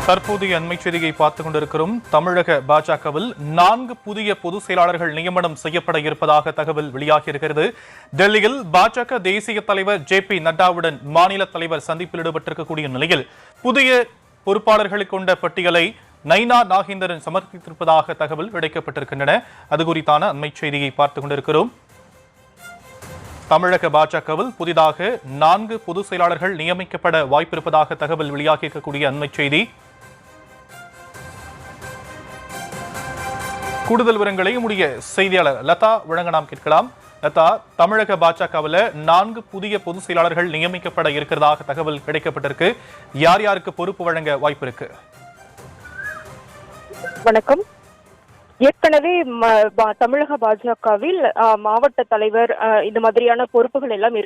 தற்போதைய அண்மை செய்தியை பார்த்துக் கொண்டிருக்கிறோம். தமிழக பாஜகவில் 4 புதிய பொதுச் செயலாளர்கள் நியமனம் செய்யப்பட இருப்பதாக தகவல் வெளியாகியிருக்கிறது. டெல்லியில் பாஜக தேசிய தலைவர் JP நட்டாவுடன் மாநில தலைவர் சந்திப்பில் ஈடுபட்டிருக்கக்கூடிய நிலையில் புதிய பொறுப்பாளர்களை கொண்ட பட்டியலை நைனா நாகேந்திரன் சமர்ப்பித்திருப்பதாக தகவல் கிடைக்கப்பட்டிருக்கின்றன. அது குறித்தான அண்மை செய்தியை பார்த்துக் கொண்டிருக்கிறோம். தமிழக பாஜகவில் புதிதாக 4 பொதுச் செயலாளர்கள் நியமிக்கப்பட வாய்ப்பிருப்பதாக தகவல் வெளியாகியிருக்கக்கூடிய அண்மை செய்தி. கூடுதல் விவரங்களை நம்முடைய செய்தியாளர் லதா வழங்க நாம் கேட்கலாம். லதா, தமிழக பாஜகவில் 4 புதிய பொதுச் செயலாளர்கள் நியமிக்கப்பட இருக்கிறதாக தகவல் கிடைக்கப்பட்டிருக்கு. யார் யாருக்கு பொறுப்பு வழங்க வாய்ப்பு இருக்கு? வணக்கம். ஏற்கனவே தமிழக பாஜகவில் மாவட்ட தலைவர் இந்த மாதிரியான பொறுப்புகள் எல்லாம்